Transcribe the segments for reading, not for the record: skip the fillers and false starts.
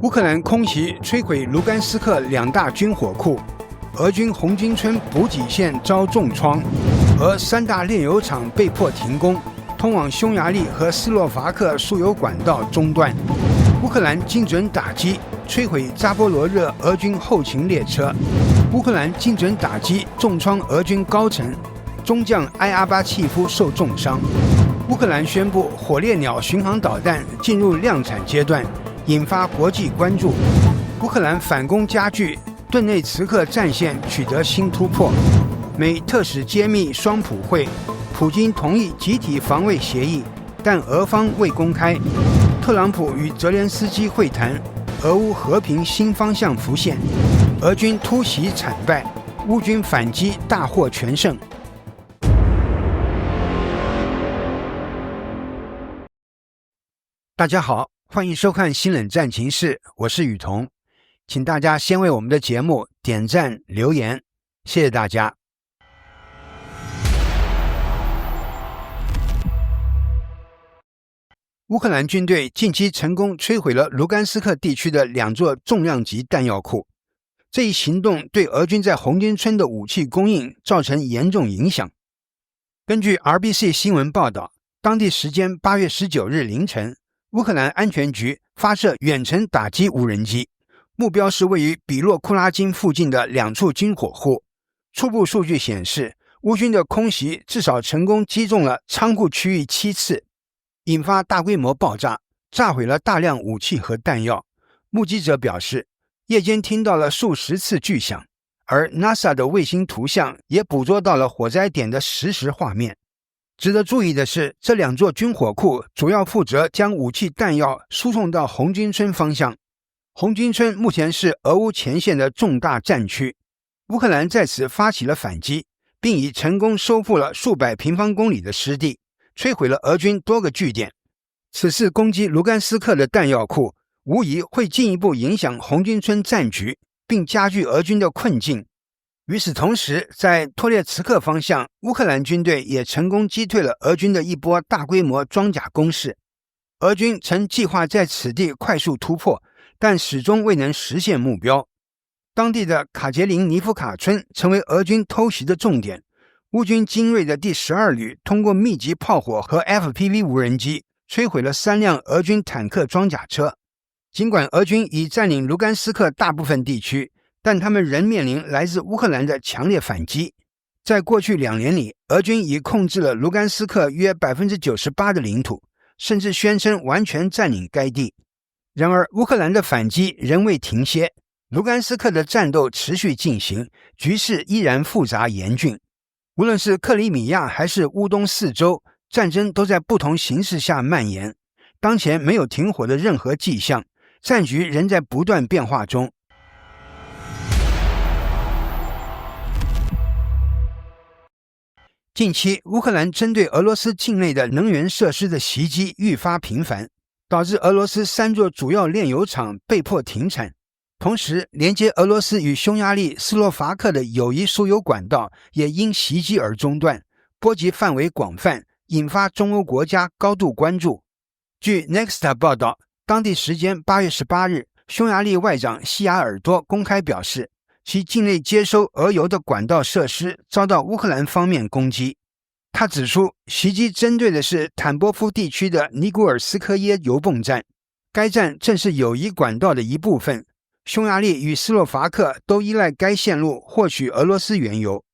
乌克兰空袭摧毁卢甘斯克2大军火库，俄军红军村补给线遭重创，俄3大炼油厂被迫停工，通往匈牙利和斯洛伐克输油管道中断。乌克兰精准打击摧毁扎波罗热俄军后勤列车，乌克兰精准打击重创俄军高层，中将埃阿巴契夫受重伤。乌克兰宣布火烈鸟巡航导弹进入量产阶段，引发国际关注。乌克兰反攻加剧，顿内茨克战线取得新突破。美特使揭秘双普会，普京同意集体防卫协议，但俄方未公开。特朗普与泽连斯基会谈，俄乌和平新方向浮现。俄军突袭惨败，乌军反击大获全胜。大家好，欢迎收看新冷战情室，我是雨桐，请大家先为我们的节目点赞留言，谢谢大家。乌克兰军队近期成功摧毁了卢甘斯克地区的2座重量级弹药库，这一行动对俄军在红军村的武器供应造成严重影响。根据 RBC 新闻报道，当地时间8月19日凌晨，乌克兰安全局发射远程打击无人机，目标是位于比洛库拉金附近的2处军火库。初步数据显示，乌军的空袭至少成功击中了仓库区域7次，引发大规模爆炸，炸毁了大量武器和弹药。目击者表示，夜间听到了数十次巨响，而 NASA 的卫星图像也捕捉到了火灾点的实时画面。值得注意的是，这2座军火库主要负责将武器弹药输送到红军村方向。红军村目前是俄乌前线的重大战区，乌克兰在此发起了反击，并已成功收复了数百平方公里的失地，摧毁了俄军多个据点。此次攻击卢甘斯克的弹药库，无疑会进一步影响红军村战局，并加剧俄军的困境。与此同时，在托列茨克方向，乌克兰军队也成功击退了俄军的一波大规模装甲攻势。俄军曾计划在此地快速突破，但始终未能实现目标。当地的卡捷林尼夫卡村成为俄军偷袭的重点。乌军精锐的第12旅通过密集炮火和 FPV 无人机摧毁了3辆俄军坦克装甲车。尽管俄军已占领卢甘斯克大部分地区，但他们仍面临来自乌克兰的强烈反击。在过去2年里，俄军已控制了卢甘斯克约 98% 的领土，甚至宣称完全占领该地。然而，乌克兰的反击仍未停歇，卢甘斯克的战斗持续进行，局势依然复杂严峻。无论是克里米亚还是乌东4州，战争都在不同形势下蔓延。当前没有停火的任何迹象，战局仍在不断变化中。近期，乌克兰针对俄罗斯境内的能源设施的袭击愈发频繁，导致俄罗斯3座主要炼油厂被迫停产。同时，连接俄罗斯与匈牙利、斯洛伐克的友谊输油管道也因袭击而中断，波及范围广泛，引发中欧国家高度关注。据 Nexta 报道，当地时间8月18日，匈牙利外长西雅尔多公开表示，其境内接收俄油的管道设施遭到乌克兰方面攻击。他指出，袭击针对的是坦波夫地区的尼古尔斯科耶油泵站，该站正是友谊管道的一部分。匈牙利与斯洛伐克都依赖该线路获取俄罗斯原油。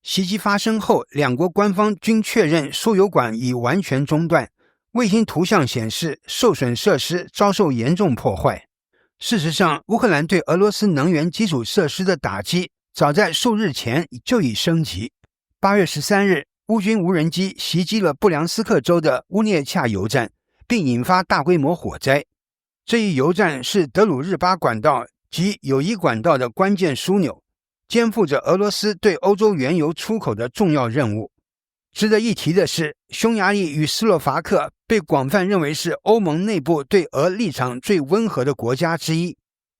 袭击发生后，2国官方均确认输油管已完全中断。卫星图像显示，受损设施遭受严重破坏。事实上，乌克兰对俄罗斯能源基础设施的打击早在数日前就已升级。8月13日，乌军无人机袭击了布良斯克州的乌涅恰油站，并引发大规模火灾。这一油站是德鲁日巴管道及友谊管道的关键枢纽，肩负着俄罗斯对欧洲原油出口的重要任务。值得一提的是，匈牙利与斯洛伐克被广泛认为是欧盟内部对俄立场最温和的国家之一。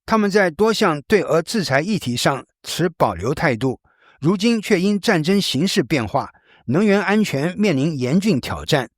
他们在多项对俄制裁议题上持保留态度，如今却因战争形势变化，能源安全面临严峻挑战。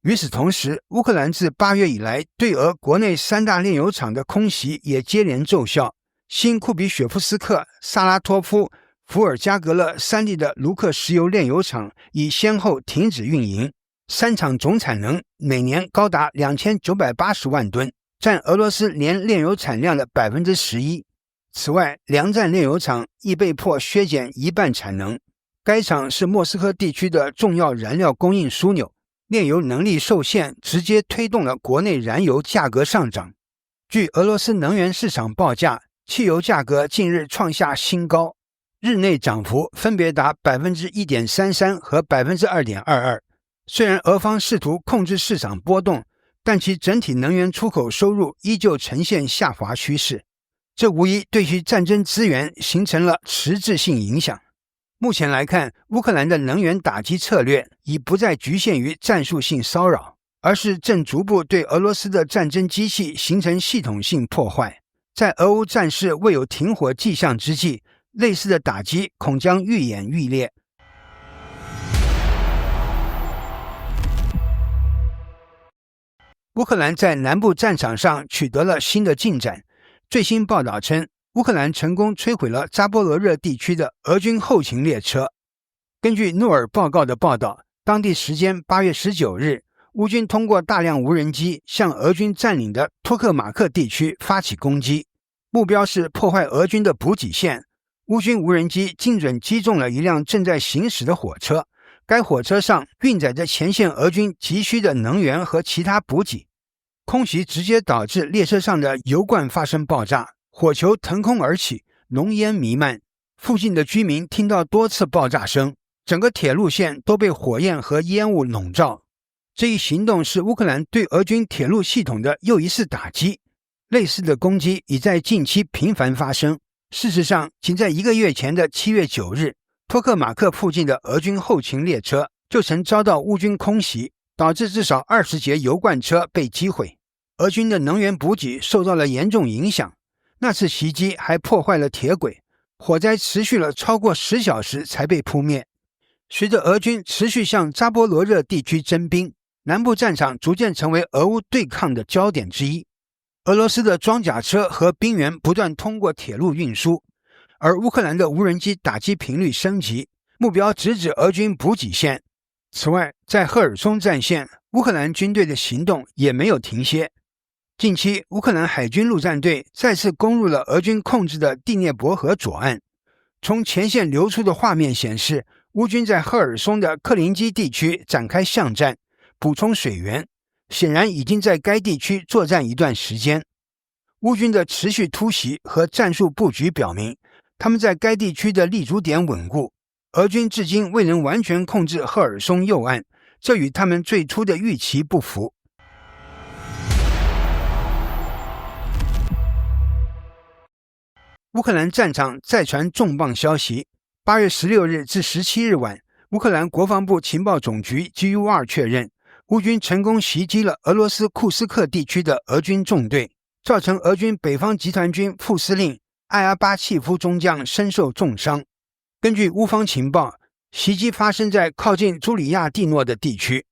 与此同时，乌克兰自8月以来对俄国内3大炼油厂的空袭也接连奏效，新库比雪夫斯克、萨拉托夫、伏尔加格勒3地的卢克石油炼油厂已先后停止运营，3厂总产能每年高达2980万吨，占俄罗斯年炼油产量的 11%。此外，梁站炼油厂亦被迫削减1半产能。该厂是莫斯科地区的重要燃料供应枢纽，炼油能力受限，直接推动了国内燃油价格上涨。据俄罗斯能源市场报价，汽油价格近日创下新高，日内涨幅分别达 1.33% 和 2.22%。虽然俄方试图控制市场波动，但其整体能源出口收入依旧呈现下滑趋势，这无疑对其战争资源形成了实质性影响。目前来看，乌克兰的能源打击策略已不再局限于战术性骚扰，而是正逐步对俄罗斯的战争机器形成系统性破坏。在俄乌战事未有停火迹象之际，类似的打击恐将愈演愈烈。乌克兰在南部战场上取得了新的进展。最新报道称，乌克兰成功摧毁了扎波罗热地区的俄军后勤列车。根据诺尔报告的报道，当地时间8月19日，乌军通过大量无人机向俄军占领的托克马克地区发起攻击，目标是破坏俄军的补给线。乌军无人机精准击中了一辆正在行驶的火车，该火车上运载着前线俄军急需的能源和其他补给。空袭直接导致列车上的油罐发生爆炸，火球腾空而起，浓烟弥漫。附近的居民听到多次爆炸声，整个铁路线都被火焰和烟雾笼罩。这一行动是乌克兰对俄军铁路系统的又一次打击。类似的攻击已在近期频繁发生。事实上，仅在1个月前的7月9日，托克马克附近的俄军后勤列车就曾遭到乌军空袭，导致至少20节油罐车被击毁。俄军的能源补给受到了严重影响，那次袭击还破坏了铁轨，火灾持续了超过10小时才被扑灭。随着俄军持续向扎波罗热地区征兵，南部战场逐渐成为俄乌对抗的焦点之一。俄罗斯的装甲车和兵员不断通过铁路运输，而乌克兰的无人机打击频率升级，目标直指俄军补给线。此外，在赫尔松战线，乌克兰军队的行动也没有停歇。近期，乌克兰海军陆战队再次攻入了俄军控制的第聂伯河左岸。从前线流出的画面显示，乌军在赫尔松的克林基地区展开巷战，补充水源，显然已经在该地区作战一段时间。乌军的持续突袭和战术布局表明，他们在该地区的立足点稳固。俄军至今未能完全控制赫尔松右岸，这与他们最初的预期不符。乌克兰战场再传重磅消息，8月16日至17日晚，乌克兰国防部情报总局 GUR 确认，乌军成功袭击了俄罗斯库斯克地区的俄军纵队，造成俄军北方集团军副司令艾阿巴契夫中将身受重伤。根据乌方情报，袭击发生在靠近朱里亚蒂诺的地区，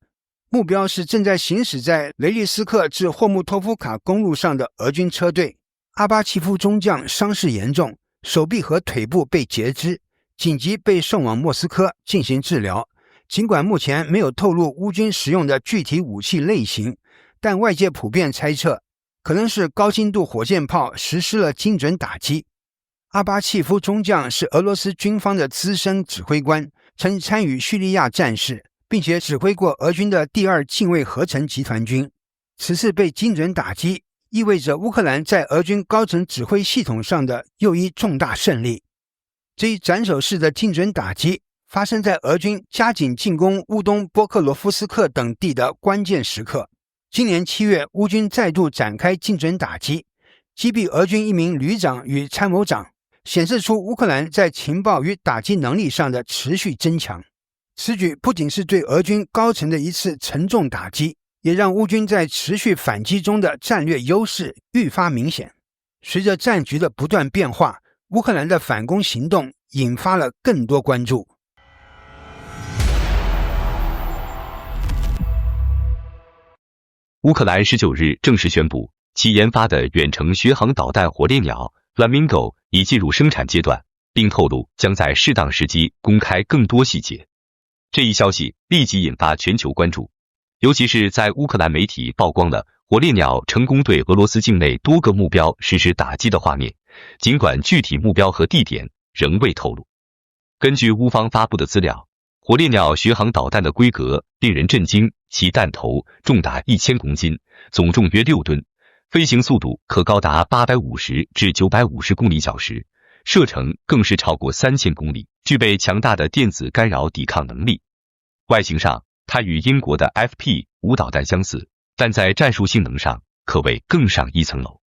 目标是正在行驶在雷利斯克至霍穆托夫卡公路上的俄军车队。阿巴契夫中将伤势严重，手臂和腿部被截肢，紧急被送往莫斯科进行治疗。尽管目前没有透露乌军使用的具体武器类型，但外界普遍猜测，可能是高精度火箭炮实施了精准打击。阿巴契夫中将是俄罗斯军方的资深指挥官，曾参与叙利亚战事，并且指挥过俄军的第2近卫合成集团军。此次被精准打击，意味着乌克兰在俄军高层指挥系统上的又一重大胜利。这一斩首式的精准打击发生在俄军加紧进攻乌东波克罗夫斯克等地的关键时刻。今年7月，乌军再度展开精准打击，击毙俄军1名旅长与参谋长，显示出乌克兰在情报与打击能力上的持续增强。此举不仅是对俄军高层的一次沉重打击，也让乌军在持续反击中的战略优势愈发明显。随着战局的不断变化，乌克兰的反攻行动引发了更多关注。乌克兰19日正式宣布，其研发的远程巡航导弹火烈鸟 Flamingo 已进入生产阶段，并透露将在适当时机公开更多细节。这一消息立即引发全球关注，尤其是在乌克兰媒体曝光了火烈鸟成功对俄罗斯境内多个目标实施打击的画面，尽管具体目标和地点仍未透露。根据乌方发布的资料，火烈鸟巡航导弹的规格令人震惊，其弹头重达1000公斤，总重约6吨，飞行速度可高达850至950公里小时，射程更是超过3000公里，具备强大的电子干扰抵抗能力。外形上，它与英国的 FP5 导弹相似，但在战术性能上可谓更上一层楼。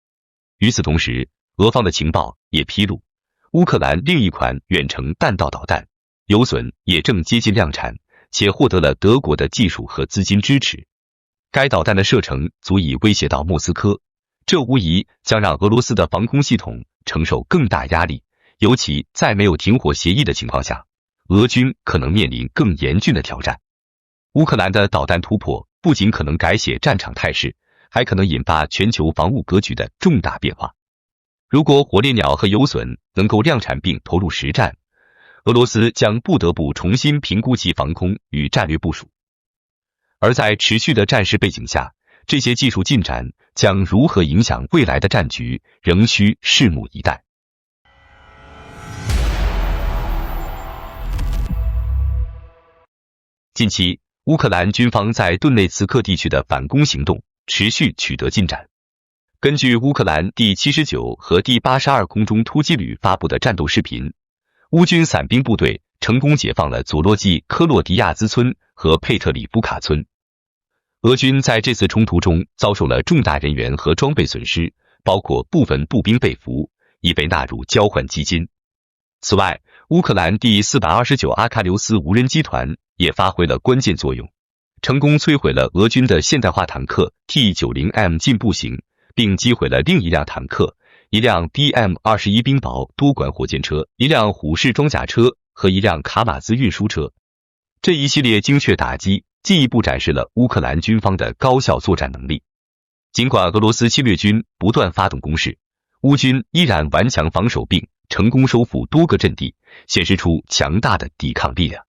与此同时，俄方的情报也披露，乌克兰另一款远程弹道导弹有隼也正接近量产，且获得了德国的技术和资金支持。该导弹的射程足以威胁到莫斯科，这无疑将让俄罗斯的防空系统承受更大压力，尤其在没有停火协议的情况下，俄军可能面临更严峻的挑战。乌克兰的导弹突破不仅可能改写战场态势，还可能引发全球防务格局的重大变化。如果火烈鸟和有隼能够量产并投入实战，俄罗斯将不得不重新评估其防空与战略部署。而在持续的战事背景下，这些技术进展将如何影响未来的战局，仍需拭目以待。近期，乌克兰军方在顿内茨克地区的反攻行动持续取得进展。根据乌克兰第79和第82空中突击旅发布的战斗视频，乌军伞兵部队成功解放了佐洛季科洛迪亚兹村和佩特里夫卡村。俄军在这次冲突中遭受了重大人员和装备损失，包括部分步兵被俘，已被纳入交换基金。此外，乌克兰第429阿喀琉斯无人机团也发挥了关键作用，成功摧毁了俄军的现代化坦克 T90M 进步型，并击毁了另一辆坦克、一辆 BM-21冰雹多管火箭车、一辆虎式装甲车和一辆卡马兹运输车。这一系列精确打击进一步展示了乌克兰军方的高效作战能力。尽管俄罗斯侵略军不断发动攻势，乌军依然顽强防守并成功收复多个阵地，显示出强大的抵抗力量。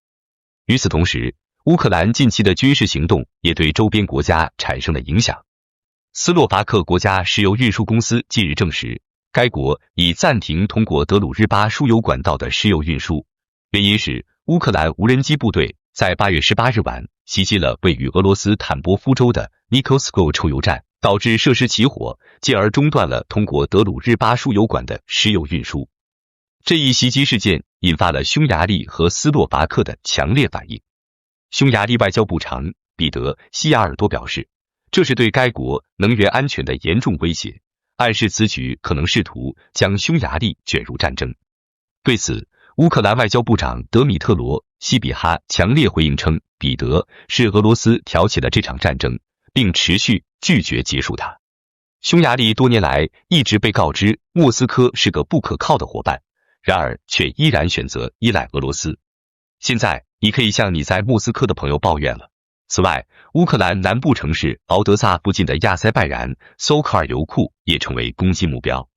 与此同时，乌克兰近期的军事行动也对周边国家产生了影响。斯洛伐克国家石油运输公司近日证实，该国已暂停通过德鲁日巴输油管道的石油运输，原因是乌克兰无人机部队在8月18日晚袭击了位于俄罗斯坦波夫州的 Nikosko 抽油站，导致设施起火，进而中断了通过德鲁日巴输油管的石油运输。这一袭击事件引发了匈牙利和斯洛伐克的强烈反应。匈牙利外交部长彼得·西亚尔多表示，这是对该国能源安全的严重威胁，暗示此举可能试图将匈牙利卷入战争。对此，乌克兰外交部长德米特罗·西比哈强烈回应称，彼得是俄罗斯挑起了这场战争，并持续拒绝结束它。匈牙利多年来一直被告知莫斯科是个不可靠的伙伴，然而却依然选择依赖俄罗斯。现在你可以向你在莫斯科的朋友抱怨了。此外，乌克兰南部城市敖德萨附近的亚塞拜然苏科尔油库也成为攻击目标。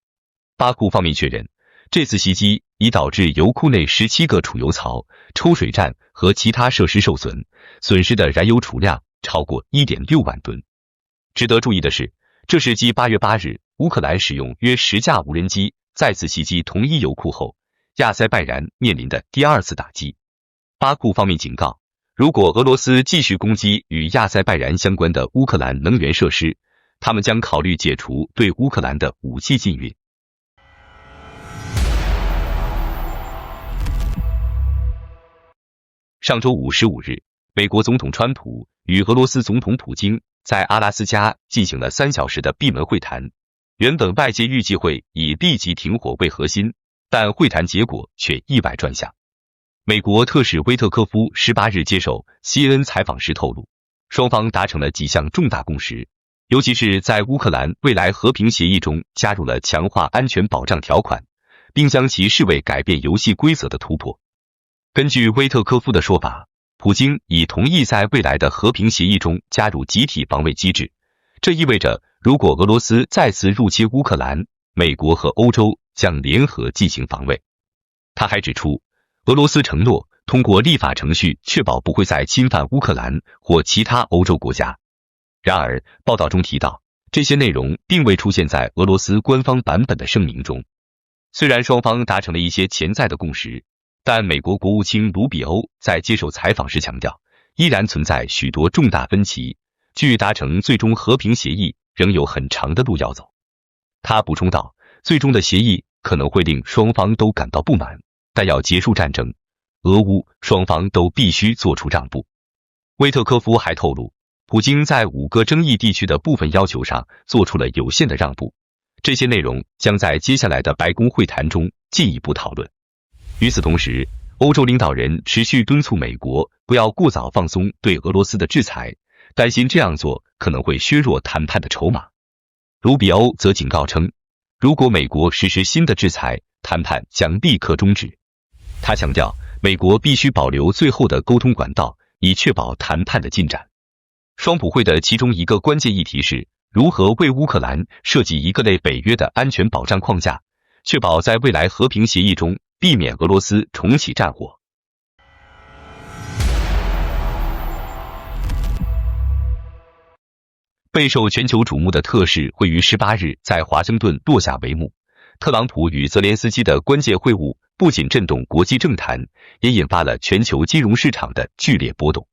巴库方面确认，这次袭击已导致油库内17个储油槽、抽水站和其他设施受损，损失的燃油储量超过 1.6 万吨。值得注意的是，这是继8月8日乌克兰使用约10架无人机再次袭击同一油库后，亚塞拜然面临的第二次打击。巴库方面警告，如果俄罗斯继续攻击与亚塞拜然相关的乌克兰能源设施，他们将考虑解除对乌克兰的武器禁运。上周5 15日，美国总统川普与俄罗斯总统普京在阿拉斯加进行了3小时的闭门会谈。原本外界预计会以立即停火为核心，但会谈结果却意外转向。美国特使威特科夫18日接受 CNN 采访时透露，双方达成了几项重大共识，尤其是在乌克兰未来和平协议中加入了强化安全保障条款，并将其视为改变游戏规则的突破。根据威特科夫的说法，普京已同意在未来的和平协议中加入集体防卫机制，这意味着，如果俄罗斯再次入侵乌克兰，美国和欧洲将联合进行防卫。他还指出，俄罗斯承诺通过立法程序确保不会再侵犯乌克兰或其他欧洲国家。然而，报道中提到，这些内容并未出现在俄罗斯官方版本的声明中。虽然双方达成了一些潜在的共识，但美国国务卿卢比欧在接受采访时强调，依然存在许多重大分歧，距达成最终和平协议仍有很长的路要走。他补充道，最终的协议可能会令双方都感到不满，但要结束战争，俄乌双方都必须做出让步。威特科夫还透露，普京在5个争议地区的部分要求上做出了有限的让步，这些内容将在接下来的白宫会谈中进一步讨论。与此同时，欧洲领导人持续敦促美国不要过早放松对俄罗斯的制裁，担心这样做可能会削弱谈判的筹码。卢比欧则警告称，如果美国实施新的制裁，谈判将立刻终止。他强调，美国必须保留最后的沟通管道，以确保谈判的进展。双普会的其中一个关键议题是如何为乌克兰设计一个类北约的安全保障框架，确保在未来和平协议中避免俄罗斯重启战火。备受全球瞩目的特使会于18日在华盛顿落下帷幕。特朗普与泽连斯基的关键会晤不仅震动国际政坛，也引发了全球金融市场的剧烈波动。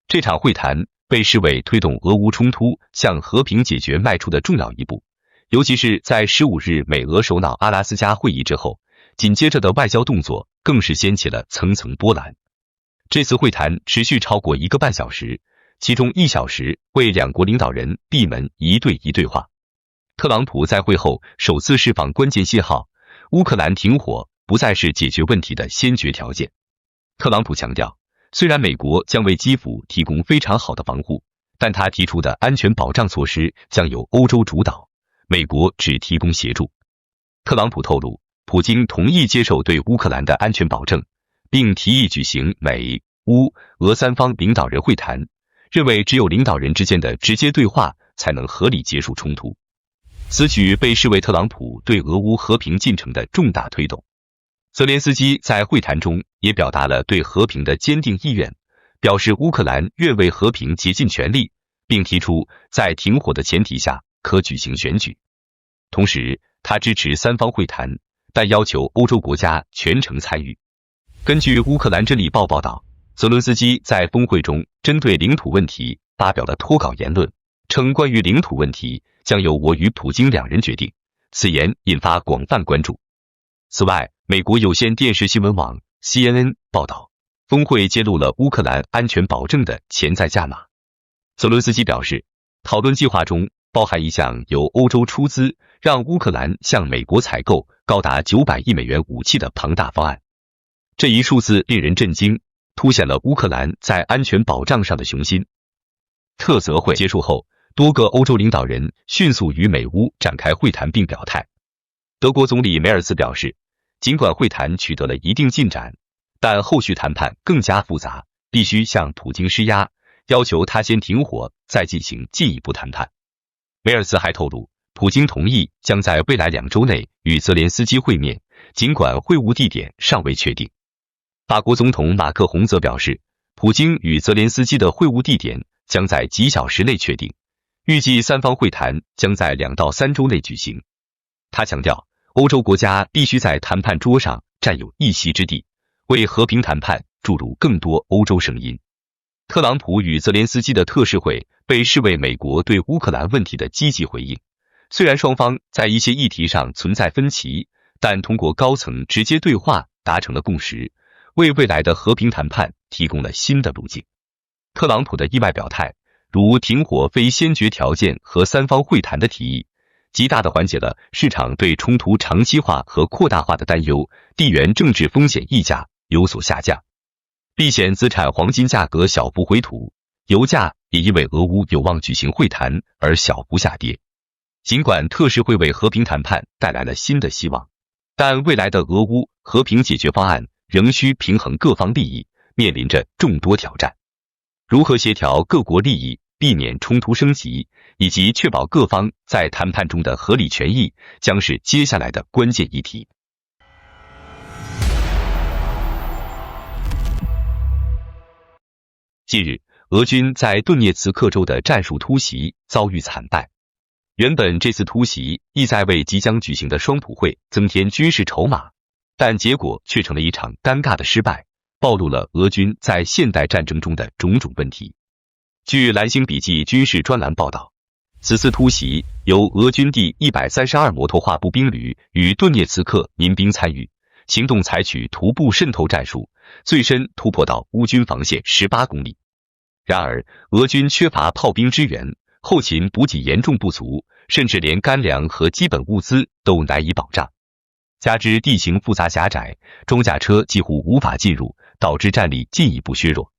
这场会谈被视为推动俄乌冲突向和平解决迈出的重要一步，尤其是在15日美俄首脑阿拉斯加会议之后，紧接着的外交动作更是掀起了层层波澜。这次会谈持续超过1个半小时，其中1小时为两国领导人闭门一对一对话。特朗普在会后首次释放关键信号，乌克兰停火不再是解决问题的先决条件。特朗普强调，虽然美国将为基辅提供非常好的防护，但他提出的安全保障措施将由欧洲主导，美国只提供协助。特朗普透露，普京同意接受对乌克兰的安全保证，并提议举行美、乌、俄3方领导人会谈，认为只有领导人之间的直接对话才能合理结束冲突。此举被视为特朗普对俄乌和平进程的重大推动。泽连斯基在会谈中也表达了对和平的坚定意愿，表示乌克兰愿为和平竭尽全力，并提出在停火的前提下可举行选举。同时，他支持3方会谈，但要求欧洲国家全程参与。根据乌克兰真理报报道，泽伦斯基在峰会中针对领土问题发表了脱稿言论，称关于领土问题将由我与普京两人决定，此言引发广泛关注。此外，美国有线电视新闻网 CNN 报道，峰会揭露了乌克兰安全保证的潜在价码。泽伦斯基表示，讨论计划中包含一项由欧洲出资让乌克兰向美国采购高达900亿美元武器的庞大方案。这一数字令人震惊，凸显了乌克兰在安全保障上的雄心。特泽会结束后，多个欧洲领导人迅速与美乌展开会谈并表态。德国总理梅尔斯表示，尽管会谈取得了一定进展，但后续谈判更加复杂，必须向普京施压，要求他先停火，再进行进一步谈判。梅尔斯还透露，普京同意将在未来2周内与泽连斯基会面，尽管会晤地点尚未确定。法国总统马克宏则表示，普京与泽连斯基的会晤地点将在几小时内确定，预计3方会谈将在2到3周内举行。他强调，欧洲国家必须在谈判桌上占有一席之地，为和平谈判注入更多欧洲声音。特朗普与泽连斯基的特使会被视为美国对乌克兰问题的积极回应。虽然双方在一些议题上存在分歧，但通过高层直接对话达成了共识，为未来的和平谈判提供了新的路径。特朗普的意外表态，如停火非先决条件和3方会谈的提议，极大地缓解了市场对冲突长期化和扩大化的担忧，地缘政治风险溢价有所下降。避险资产黄金价格小幅回吐，油价也因为俄乌有望举行会谈而小幅下跌。尽管特使会为和平谈判带来了新的希望，但未来的俄乌和平解决方案仍需平衡各方利益，面临着众多挑战。如何协调各国利益，避免冲突升级，以及确保各方在谈判中的合理权益，将是接下来的关键议题。近日，俄军在顿涅茨克州的战术突袭遭遇惨败。原本这次突袭意在为即将举行的双普会增添军事筹码，但结果却成了一场尴尬的失败，暴露了俄军在现代战争中的种种问题。据蓝星笔记军事专栏报道，此次突袭由俄军第132摩托化步兵旅与顿涅茨克民兵参与，行动采取徒步渗透战术，最深突破到乌军防线18公里。然而，俄军缺乏炮兵支援，后勤补给严重不足，甚至连干粮和基本物资都难以保障。加之地形复杂狭窄，装甲车几乎无法进入，导致战力进一步削弱。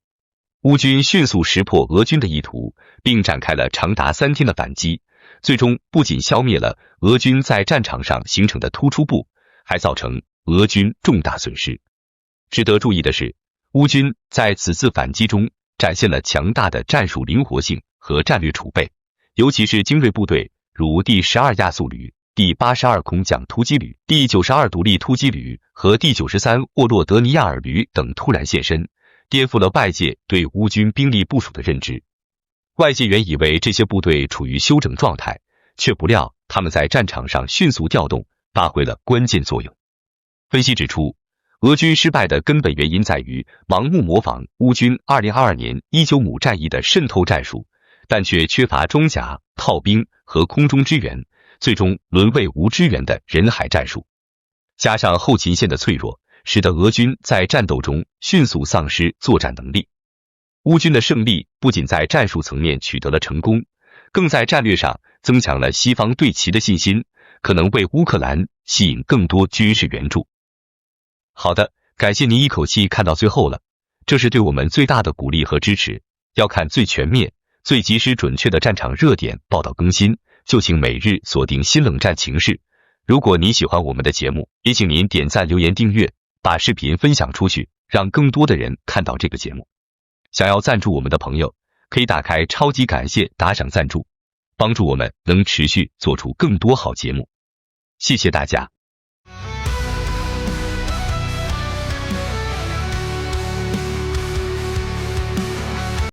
乌军迅速识破俄军的意图，并展开了长达3天的反击，最终不仅消灭了俄军在战场上形成的突出部，还造成俄军重大损失。值得注意的是，乌军在此次反击中展现了强大的战术灵活性和战略储备，尤其是精锐部队如第12亚速旅、第82空降突击旅、第92独立突击旅和第93沃洛德尼亚尔旅等突然现身，颠覆了外界对乌军兵力部署的认知。外界原以为这些部队处于休整状态，却不料他们在战场上迅速调动，发挥了关键作用。分析指出，俄军失败的根本原因在于盲目模仿乌军2022年19姆战役的渗透战术，但却缺乏装甲、炮兵和空中支援，最终沦为无支援的人海战术。加上后勤线的脆弱，使得俄军在战斗中迅速丧失作战能力。乌军的胜利不仅在战术层面取得了成功，更在战略上增强了西方对其的信心，可能为乌克兰吸引更多军事援助。好的，感谢您一口气看到最后了，这是对我们最大的鼓励和支持。要看最全面、最及时准确的战场热点报道更新，就请每日锁定新冷战情势。如果您喜欢我们的节目，也请您点赞、留言、订阅，把视频分享出去，让更多的人看到这个节目。想要赞助我们的朋友，可以打开超级感谢打赏赞助，帮助我们能持续做出更多好节目。谢谢大家。